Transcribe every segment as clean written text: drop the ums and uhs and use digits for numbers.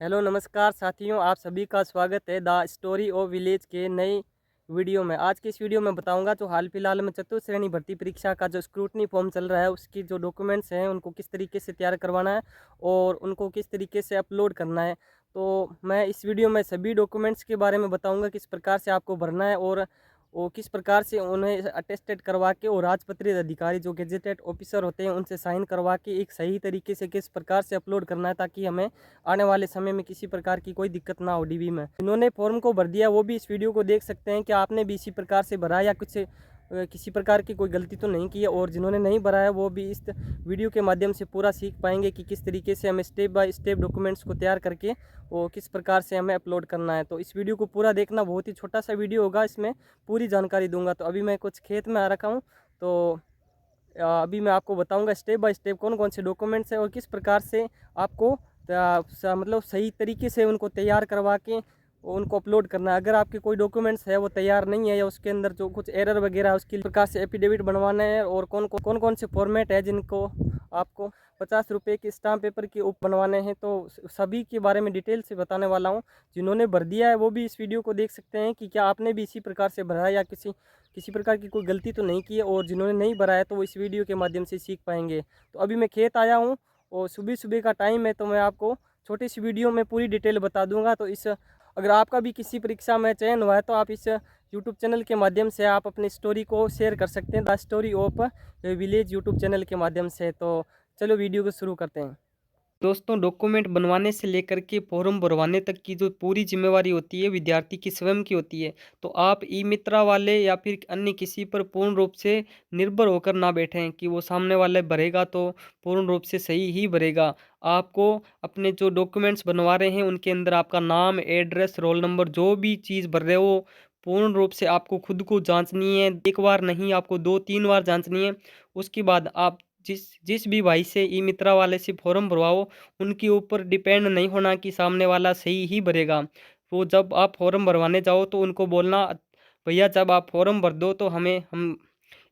Hello नमस्कार साथियों, आप सभी का स्वागत है द स्टोरी ऑफ विलेज के नई वीडियो में। आज की इस वीडियो में बताऊंगा जो हाल फिलहाल में चतुर्थ श्रेणी भर्ती परीक्षा का जो स्क्रूटनी फॉर्म चल रहा है उसकी जो डॉक्यूमेंट्स हैं उनको किस तरीके से तैयार करवाना है और उनको किस तरीके से अपलोड करना है। तो मैं इस वीडियो में सभी डॉक्यूमेंट्स के बारे में बताऊँगा, किस प्रकार से आपको भरना है और वो किस प्रकार से उन्हें अटेस्टेड करवा के और राजपत्रित अधिकारी जो गेजेटेड ऑफिसर होते हैं उनसे साइन करवा के एक सही तरीके से किस प्रकार से अपलोड करना है, ताकि हमें आने वाले समय में किसी प्रकार की कोई दिक्कत ना हो डीबी में। इन्होंने फॉर्म को भर दिया वो भी इस वीडियो को देख सकते हैं कि आपने भी इसी प्रकार से भरा या कुछ किसी प्रकार की कोई गलती तो नहीं की है। और जिन्होंने नहीं भरा है वो भी इस वीडियो के माध्यम से पूरा सीख पाएंगे कि किस तरीके से हमें स्टेप बाय स्टेप डॉक्यूमेंट्स को तैयार करके वो किस प्रकार से हमें अपलोड करना है। तो इस वीडियो को पूरा देखना, बहुत ही छोटा सा वीडियो होगा, इसमें पूरी जानकारी दूंगा। तो अभी मैं कुछ खेत में आ रखा हूँ, तो अभी मैं आपको बताऊंगा स्टेप बाय स्टेप कौन कौन से डॉक्यूमेंट्स हैं और किस प्रकार से आपको मतलब सही तरीके से उनको तैयार करवा के उनको अपलोड करना है। अगर आपके कोई डॉक्यूमेंट्स है वो तैयार नहीं है या उसके अंदर जो कुछ एरर वगैरह है उसके प्रकार से एफिडेविट बनवाना है, और कौन से फॉर्मेट है जिनको आपको 50 रुपये के स्टाम्प पेपर के ऊपर बनवाने हैं, तो सभी के बारे में डिटेल से बताने वाला हूँ। जिन्होंने भर दिया है वो भी इस वीडियो को देख सकते हैं कि क्या आपने भी इसी प्रकार से भरा है या किसी प्रकार की कोई गलती तो नहीं की है। और जिन्होंने नहीं भरा है तो वो इस वीडियो के माध्यम से सीख पाएंगे। तो अभी मैं खेत आया हूँ और सुबह सुबह का टाइम है, तो मैं आपको छोटी सी वीडियो में पूरी डिटेल बता दूंगा। तो इस अगर आपका भी किसी परीक्षा में चयन हुआ है तो आप इस यूट्यूब चैनल के माध्यम से आप अपनी स्टोरी को शेयर कर सकते हैं, the story of village YouTube channel के माध्यम से। तो चलो वीडियो को शुरू करते हैं। दोस्तों, डॉक्यूमेंट बनवाने से लेकर के फॉर्म भरवाने तक की जो पूरी जिम्मेवारी होती है विद्यार्थी की स्वयं की होती है। तो आप ई मित्रा वाले या फिर अन्य किसी पर पूर्ण रूप से निर्भर होकर ना बैठें कि वो सामने वाले भरेगा तो पूर्ण रूप से सही ही भरेगा। आपको अपने जो डॉक्यूमेंट्स बनवा रहे हैं उनके अंदर आपका नाम, एड्रेस, रोल नंबर, जो भी चीज़ भर रहे हो पूर्ण रूप से आपको खुद को जांचनी है। एक बार नहीं, आपको 2-3 बार जांचनी है। उसके बाद आप जिस जिस भी भाई से ई मित्रा वाले से फॉर्म भरवाओ उनके ऊपर डिपेंड नहीं होना कि सामने वाला सही ही भरेगा। वो जब आप फॉर्म भरवाने जाओ तो उनको बोलना, भैया जब आप फॉर्म भर दो तो हम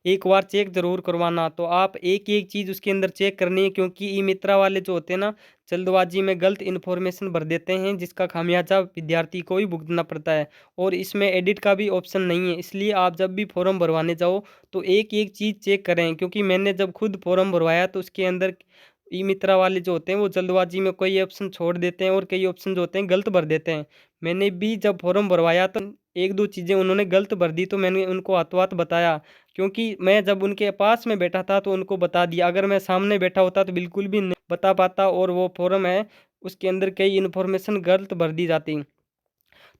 एक बार चेक ज़रूर करवाना। तो आप एक-एक चीज़ उसके अंदर चेक करनी है, क्योंकि ई मित्रा वाले जो होते हैं ना, जल्दबाजी में गलत इन्फॉर्मेशन भर देते हैं जिसका खामियाजा विद्यार्थी को ही भुगतना पड़ता है। और इसमें एडिट का भी ऑप्शन नहीं है, इसलिए आप जब भी फॉर्म भरवाने जाओ तो एक-एक चीज़ चेक करें। क्योंकि मैंने जब खुद फॉर्म भरवाया तो उसके अंदर ई मित्रा वाले जो होते हैं वो जल्दबाजी में कोई ऑप्शन छोड़ देते हैं और कई ऑप्शन जो होते हैं गलत भर देते हैं। मैंने भी जब फॉर्म भरवाया तो 1-2 चीज़ें उन्होंने गलत भर दी, तो मैंने उनको हाथों-हाथ बताया। क्योंकि मैं जब उनके पास में बैठा था तो उनको बता दिया, अगर मैं सामने बैठा होता तो बिल्कुल भी नहीं बता पाता और वो फॉर्म है उसके अंदर कई इन्फॉर्मेशन गलत भर दी जाती।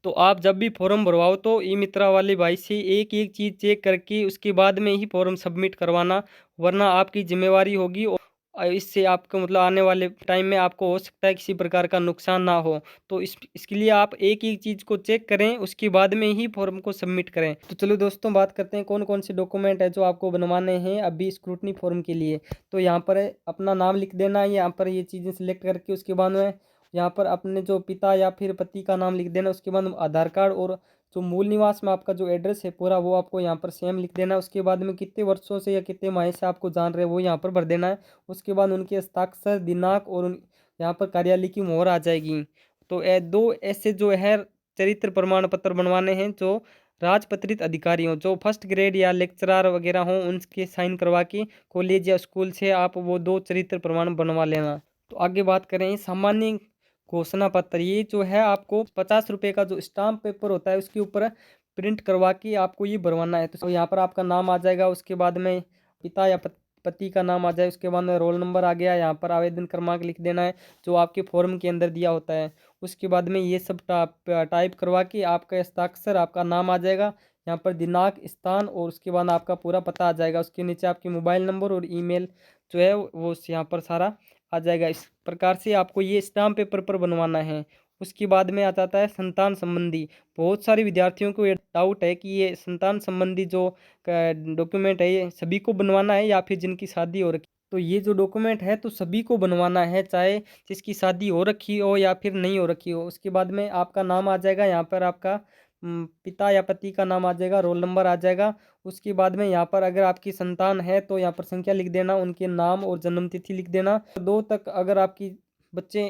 तो आप जब भी फॉर्म भरवाओ तो ई मित्रा वाले भाई से एक-एक चीज़ चेक करके उसके बाद में ही फॉर्म सबमिट करवाना, वरना आपकी ज़िम्मेवारी होगी और इससे आपको मतलब आने वाले टाइम में आपको हो सकता है किसी प्रकार का नुकसान ना हो। तो इसके लिए आप एक-एक चीज़ को चेक करें, उसके बाद में ही फॉर्म को सबमिट करें। तो चलो दोस्तों, बात करते हैं कौन-कौन से डॉक्यूमेंट है जो आपको बनवाने हैं अभी स्क्रूटनी फॉर्म के लिए। तो यहाँ पर अपना नाम लिख देना है, यहाँ पर ये चीज़ें सिलेक्ट करके उसके बाद में यहाँ पर अपने जो पिता या फिर पति का नाम लिख देना। उसके बाद आधार कार्ड और जो मूल निवास में आपका जो एड्रेस है पूरा वो आपको यहाँ पर सेम लिख देना है। उसके बाद में कितने वर्षों से या कितने माह से आपको जान रहे हैं वो यहाँ पर भर देना है। उसके बाद उनके हस्ताक्षर, दिनांक और यहाँ पर कार्यालय की मोहर आ जाएगी। तो दो ऐसे जो है चरित्र प्रमाण पत्र बनवाने हैं जो राजपत्रित अधिकारी हों, जो फर्स्ट ग्रेड या लेक्चरार वगैरह हों, उनके साइन करवा के कॉलेज या स्कूल से आप वो 2 चरित्र प्रमाण बनवा लेना। तो आगे बात करें सामान्य घोषणा पत्र, ये जो है आपको 50 रुपये का जो स्टाम्प पेपर होता है उसके ऊपर प्रिंट करवा के आपको ये भरवाना है। तो यहाँ पर आपका नाम आ जाएगा, उसके बाद में पिता या पति का नाम आ जाए, उसके बाद में रोल नंबर आ गया, यहाँ पर आवेदन क्रमांक लिख देना है जो आपके फॉर्म के अंदर दिया होता है। उसके बाद में ये सब टाइप करवा के आपका हस्ताक्षर, आपका नाम आ जाएगा, यहाँ पर दिनांक, स्थान और उसके बाद आपका पूरा पता आ जाएगा। उसके नीचे आपके मोबाइल नंबर और ईमेल जो है वो यहाँ पर सारा आ जाएगा। इस प्रकार से आपको ये स्टाम्प पेपर पर बनवाना है। उसके बाद में आ जाता है संतान संबंधी। बहुत सारे विद्यार्थियों को ये डाउट है कि ये संतान संबंधी जो डॉक्यूमेंट है ये सभी को बनवाना है या फिर जिनकी शादी हो रखी। तो ये जो डॉक्यूमेंट है तो सभी को बनवाना है, चाहे जिसकी शादी हो रखी हो या फिर नहीं हो रखी हो। उसके बाद में आपका नाम आ जाएगा, यहाँ पर आपका पिता या पति का नाम आ जाएगा, रोल नंबर आ जाएगा। उसके बाद में यहाँ पर अगर आपकी संतान है तो यहाँ पर संख्या लिख देना, उनके नाम और जन्म तिथि लिख देना। 2 तक अगर आपकी बच्चे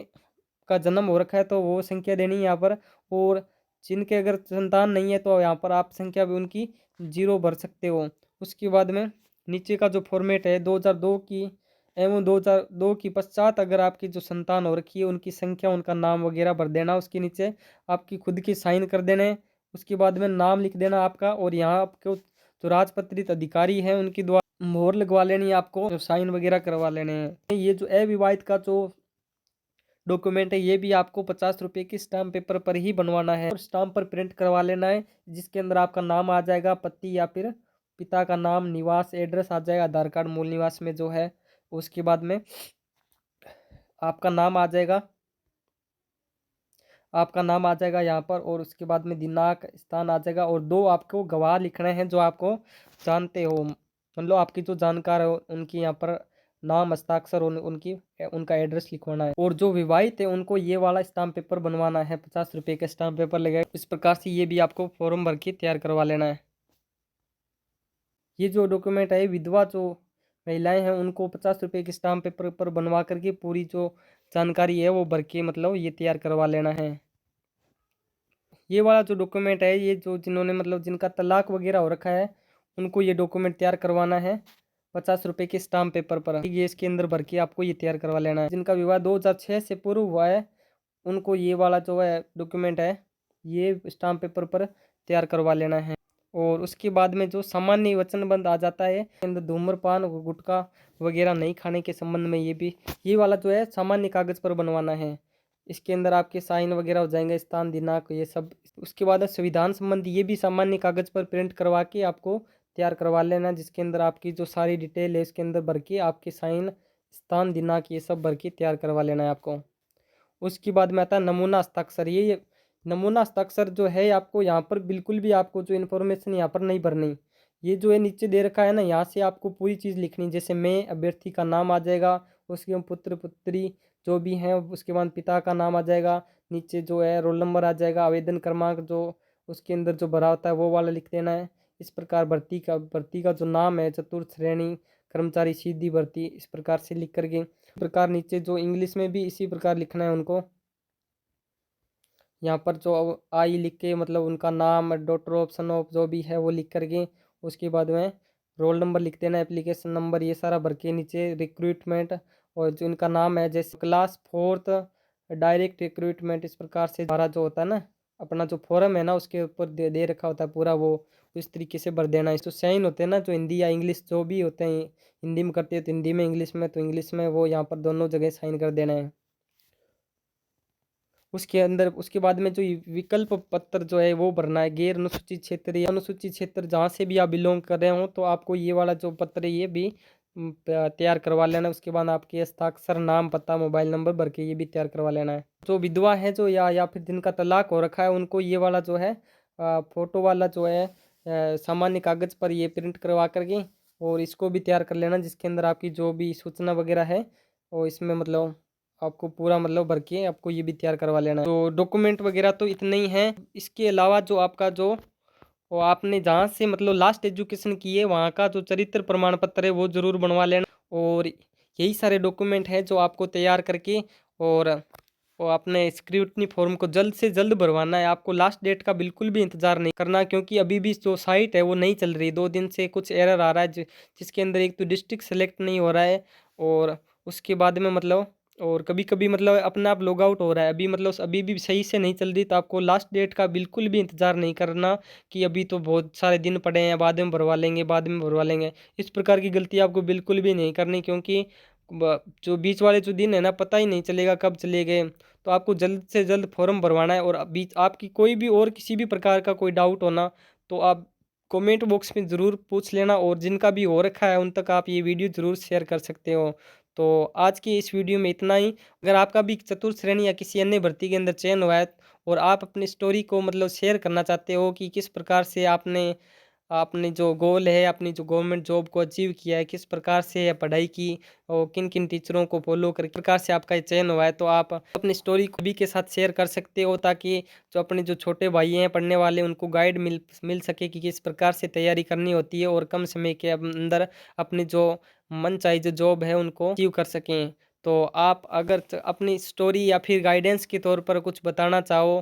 आपका जन्म हो रखा है तो वो संख्या देनी है यहाँ पर। और जिनके अगर संतान नहीं है तो यहाँ पर आप संख्या भी उनकी 0 भर सकते हो। उसके बाद में नीचे का जो फॉर्मेट है 2002 की एवं 2002 की पश्चात अगर आपकी जो संतान हो रखी है उनकी संख्या, उनका नाम वगैरह भर देना। उसके नीचे आपकी खुद की साइन कर देने। उसके बाद में नाम लिख देना आपका, और यहाँ आपको जो राजपत्रित अधिकारी हैं उनकी द्वारा मोहर लगवा लेनी है, आपको साइन वगैरह करवा लेने हैं। ये जो अविवाहित का जो डॉक्यूमेंट है ये भी आपको 50 रुपये की स्टाम्प पेपर पर ही बनवाना है और स्टाम्प पर प्रिंट करवा लेना है, जिसके अंदर आपका नाम आ जाएगा, पति या फिर पिता का नाम, निवास एड्रेस आ जाएगा, आधार कार्ड मूल निवास में जो है। उसके बाद में आपका नाम आ जाएगा, यहाँ पर, और उसके बाद में दिनांक, स्थान आ जाएगा, और 2 आपको गवाह लिखने हैं जो आपको जानते हो, मतलब आपकी जो जानकार हो उनकी यहाँ पर नाम, हस्ताक्षर, उनका एड्रेस लिखवाना है। और जो विवाहित है उनको ये वाला स्टाम्प पेपर बनवाना है, 50 रुपये का स्टाम्प पेपर लगेगा। इस प्रकार से ये भी आपको फॉर्म भर के तैयार करवा लेना है। ये जो डॉक्यूमेंट है विधवा जो महिलाएं हैं उनको 50 रुपये के स्टाम्प पेपर पर बनवा करके पूरी जो जानकारी है वो भर के मतलब ये तैयार करवा लेना है। ये वाला जो डॉक्यूमेंट है ये जो जिन्होंने मतलब जिनका तलाक वगैरह हो रखा है उनको ये डॉक्यूमेंट तैयार करवाना है 50 रुपये के स्टाम्प पेपर पर। ये इसके अंदर भर के आपको ये तैयार करवा लेना है। जिनका विवाह 2006 से पूर्व हुआ है उनको ये वाला जो है डॉक्यूमेंट है ये स्टाम्प पेपर पर तैयार करवा लेना है। और उसके बाद में जो सामान्य वचनबंध आ जाता है, अंदर धूम्रपान गुटखा वगैरह नहीं खाने के संबंध में ये वाला जो है सामान्य कागज पर बनवाना है। इसके अंदर आपके साइन वगैरह हो जाएंगे, स्थान, दिनांक, ये सब। उसके बाद संविधान संबंधी ये भी सामान्य कागज पर प्रिंट करवा के आपको तैयार करवा लेना, जिसके अंदर आपकी जो सारी डिटेल है इसके अंदर भर के आपके साइन, स्थान, दिनांक ये सब भर के तैयार करवा लेना है आपको। उसके बाद में आता है नमूना हस्ताक्षर। ये नमूना हस्ताक्षर जो है आपको यहाँ पर बिल्कुल भी आपको जो इन्फॉर्मेशन यहाँ पर नहीं भरनी। ये जो है नीचे दे रखा है ना, यहाँ से आपको पूरी चीज़ लिखनी। जैसे मैं, अभ्यर्थी का नाम आ जाएगा, उसके बाद पुत्र पुत्री जो भी हैं, उसके बाद पिता का नाम आ जाएगा, नीचे जो है रोल नंबर आ जाएगा, आवेदन क्रमांक जो उसके अंदर जो भरा होता है वो वाला लिख देना है। इस प्रकार भर्ती का जो नाम है चतुर्थ श्रेणी कर्मचारी सीधी भर्ती, इस प्रकार से लिख करके प्रकार नीचे जो इंग्लिश में भी इसी प्रकार लिखना है उनको। यहाँ पर जो आई लिख के मतलब उनका नाम, डॉटर ऑफ, सन ऑफ जो भी है वो लिख करके उसके बाद में रोल नंबर लिख देना, एप्लीकेशन नंबर, ये सारा भर के नीचे रिक्रूटमेंट और जो उनका नाम है, जैसे क्लास 4th डायरेक्ट रिक्रूटमेंट, इस प्रकार से हमारा जो होता है ना अपना जो फॉर्म है ना उसके ऊपर दे रखा होता है पूरा, वो इस तरीके से भर देना। इस तो साइन होते हैं ना जो हिंदी या इंग्लिश जो भी होते हैं, हिंदी में करते हैं तो हिंदी में, इंग्लिश में तो इंग्लिश में, वो यहाँ पर दोनों जगह साइन कर देना है। उसके अंदर उसके बाद में जो विकल्प पत्र जो है वो भरना है। गैर अनुसूचित क्षेत्र या अनुसूचित क्षेत्र जहाँ से भी आप बिलोंग कर रहे हो तो आपको ये वाला जो पत्र है ये भी तैयार करवा लेना। उसके बाद आपके हस्ताक्षर, नाम, पता, मोबाइल नंबर भर के ये भी तैयार करवा लेना है। जो विधवा है जो या फिर जिनका तलाक हो रखा है उनको ये वाला जो है फोटो वाला जो है सामान्य कागज पर ये प्रिंट करवा करके और इसको भी तैयार कर लेना, जिसके अंदर आपकी जो भी सूचना वगैरह है और इसमें मतलब आपको पूरा मतलब भर के आपको ये भी तैयार करवा लेना है। तो डॉक्यूमेंट वगैरह तो इतने ही हैं। इसके अलावा जो आपका जो वो आपने जहाँ से मतलब लास्ट एजुकेशन की है वहाँ का जो चरित्र प्रमाण पत्र है वो ज़रूर बनवा लेना। और यही सारे डॉक्यूमेंट हैं जो आपको तैयार करके और अपने स्क्रूटनी फॉर्म को जल्द से जल्द भरवाना है। आपको लास्ट डेट का बिल्कुल भी इंतज़ार नहीं करना, क्योंकि अभी भी जो साइट है वो नहीं चल रही। 2 दिन से कुछ एरर आ रहा है जिसके अंदर एक तो डिस्ट्रिक्ट सेलेक्ट नहीं हो रहा है और उसके बाद में मतलब और कभी कभी मतलब अपने आप लॉग आउट हो रहा है। अभी मतलब अभी भी सही से नहीं चल रही, तो आपको लास्ट डेट का बिल्कुल भी इंतज़ार नहीं करना कि अभी तो बहुत सारे दिन पड़े हैं, बाद में भरवा लेंगे, बाद में भरवा लेंगे। इस प्रकार की गलती आपको बिल्कुल भी नहीं करनी, क्योंकि जो बीच वाले जो दिन है ना पता ही नहीं चलेगा कब चले गए। तो आपको जल्द से जल्द फॉर्म भरवाना है। और बीच आपकी कोई भी और किसी भी प्रकार का कोई डाउट होना तो आप कमेंट बॉक्स में ज़रूर पूछ लेना, और जिनका भी हो रखा है उन तक आप ये वीडियो ज़रूर शेयर कर सकते हो। तो आज की इस वीडियो में इतना ही। अगर आपका भी चतुर्थ श्रेणी या किसी अन्य भर्ती के अंदर चयन हुआ है और आप अपनी स्टोरी को मतलब शेयर करना चाहते हो कि किस प्रकार से आपने आपने जो गोल है, अपनी जो गवर्नमेंट जॉब को अचीव किया है, किस प्रकार से पढ़ाई की और किन किन टीचरों को फॉलो कर किस प्रकार से आपका ये चयन हुआ है, तो आप अपनी स्टोरी को भी के साथ शेयर कर सकते हो, ताकि जो अपने जो छोटे भाई हैं पढ़ने वाले उनको गाइड मिल सके कि किस प्रकार से तैयारी करनी होती है और कम समय के अंदर अपनी जो मन चाही जो जॉब है उनको अचीव कर सकें। तो आप अगर अपनी स्टोरी या फिर गाइडेंस के तौर पर कुछ बताना चाहो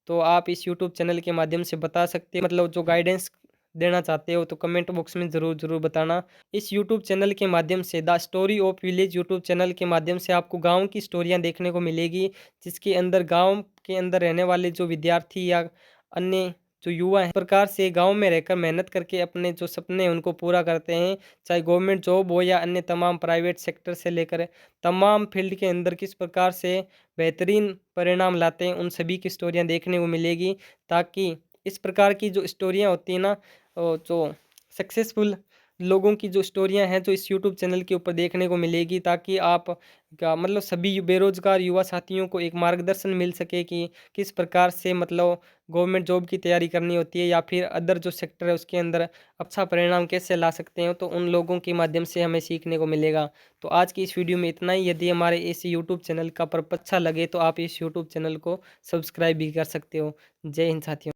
तो आप इस यूट्यूब चैनल के माध्यम से बता सकते हो। मतलब जो गाइडेंस देना चाहते हो तो कमेंट बॉक्स में ज़रूर बताना। इस यूट्यूब चैनल के माध्यम से the story of village YouTube channel के माध्यम से आपको गाँव की स्टोरियाँ देखने को मिलेगी, जिसके अंदर गाँव के अंदर रहने वाले जो विद्यार्थी या अन्य जो युवा हैं, इस प्रकार से गाँव में रहकर मेहनत करके अपने जो सपने हैं उनको पूरा करते हैं। चाहे गवर्नमेंट जॉब हो या अन्य तमाम प्राइवेट सेक्टर से लेकर तमाम फील्ड के अंदर किस प्रकार से बेहतरीन परिणाम लाते हैं, उन सभी की स्टोरियाँ देखने को मिलेगी। ताकि इस प्रकार की जो स्टोरियाँ होती हैं ना, जो सक्सेसफुल लोगों की जो स्टोरियाँ हैं जो इस यूट्यूब चैनल के ऊपर देखने को मिलेगी, ताकि आप का मतलब सभी बेरोज़गार युवा साथियों को एक मार्गदर्शन मिल सके कि किस प्रकार से मतलब गवर्नमेंट जॉब की तैयारी करनी होती है या फिर अदर जो सेक्टर है उसके अंदर अच्छा परिणाम कैसे ला सकते हैं, तो उन लोगों के माध्यम से हमें सीखने को मिलेगा। तो आज की इस वीडियो में इतना ही। यदि हमारे इस यूट्यूब चैनल का पर्पज अच्छा लगे तो आप इस यूट्यूब चैनल को सब्सक्राइब भी कर सकते हो। जय हिंद साथियों।